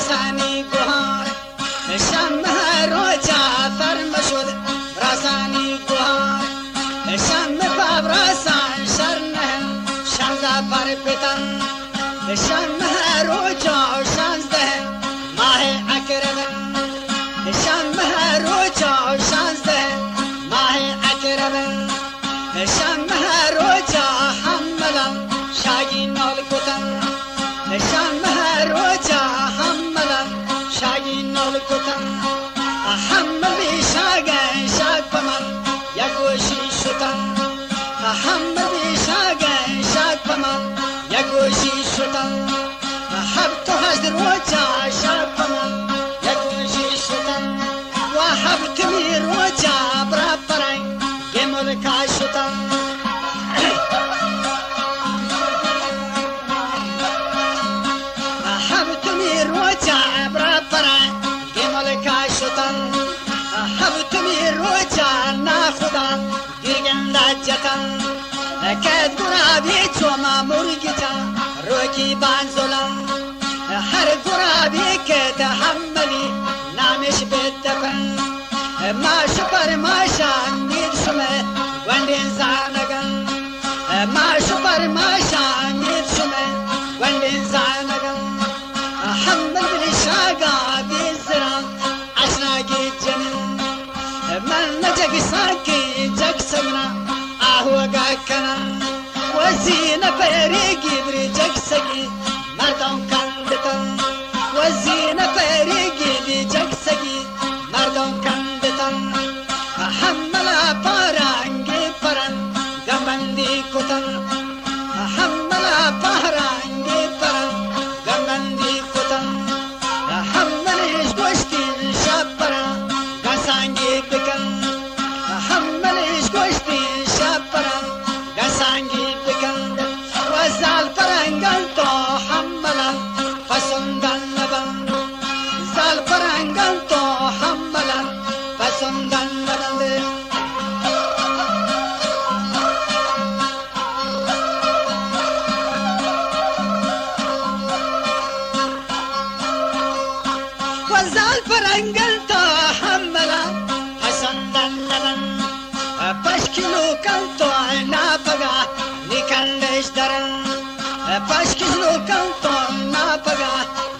راساني قهار شمها روجا فرمشود راساني قهار شم باب راسان شرنه شمزا فربتن شمها روجا شانزده ماه عكربن شمها روجا شانزده ماه عكربن شمها روجا حملا شاقي نالكتن شمها روجا حملا شاقي نالكتن حملي شاقا شاق بمن يقوشي شتن حملي شاقا شاق بمن يقوشي شتن حبت هجر روجا شاق بمن يقوشي شتن وحبت مير روجا برابرين جمل كاشتن حبتني روجا برابرين جمل كاشتن حبتني روجا ناخدا ديرجن لاجتن كاد قرابي توما مرجتا روكي بانزولن هر قرابي كتحملي نامش بالدفن ما شبر ما شان نيد سمه وندين زانغن ما شبر ما شان نيد سمه وندين زانغن حمل بالشاقا بيزران عشناقي جنن من نجاقي ساكي جاك سمنا اهوغا كنن وزينة فريقي بريجاك ساقي مردم كندتن وزينة فريقي بريجاك ساقي مردم كندتن حملا بارانجي فرن غمبندي كتن حملا بارانجي فرن غمبندي كتن حملش گوشتين شابرا غسانجي بكن حملش گوشتين شابرا غسانجي بكن وزال فرنگل تو حملا فسندن لبن زال فرنگل تو حملا فسندن لبن وزال فرنگل تو حملا فسندن لبن پشکلو کن تو ناپگا نکندش درن پشکلو کن تو ناپگا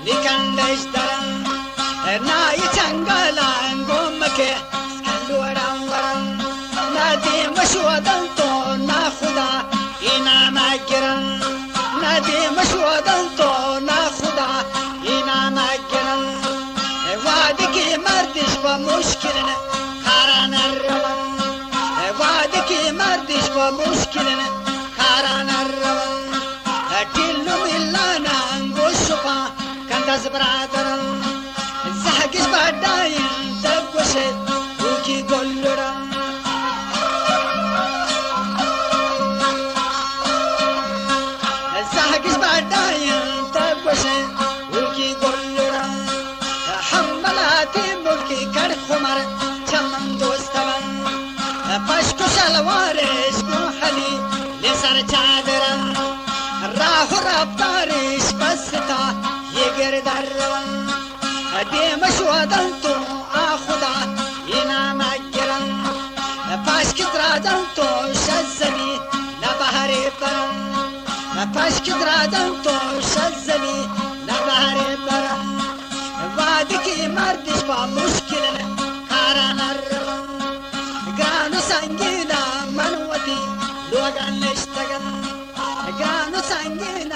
نکندش درن نای چنگلان گمکه سکندو رنگرن ندی مشودن تو نخدا اینا مگرن ندی مشودن تو نخدا اینا مگرن وادی که مردش با مشکلن کاران روان وادی که مردش با مشکلن کاران روان دلو ملانا انگوشپا کندز برادرن زهگش برداین تبگوشد روکی گلرن زهگش برداین تبگوشد روکی گلرن حملاتی ملکی کر خمر چمن دوستون پشکو شلوارش گوحلی لسر چادرن راه و رفتارش بستا یگر در روان دیمش ودن تو آخدا اینا مگرن پشکت رادن تو شزمی نبهری برن پشکت رادن تو شزمی نبهری برن وادی که مردش با مشکلن کاران روان گرانو سنگینا منوتی لوگان نشتگن گرانو سنگینا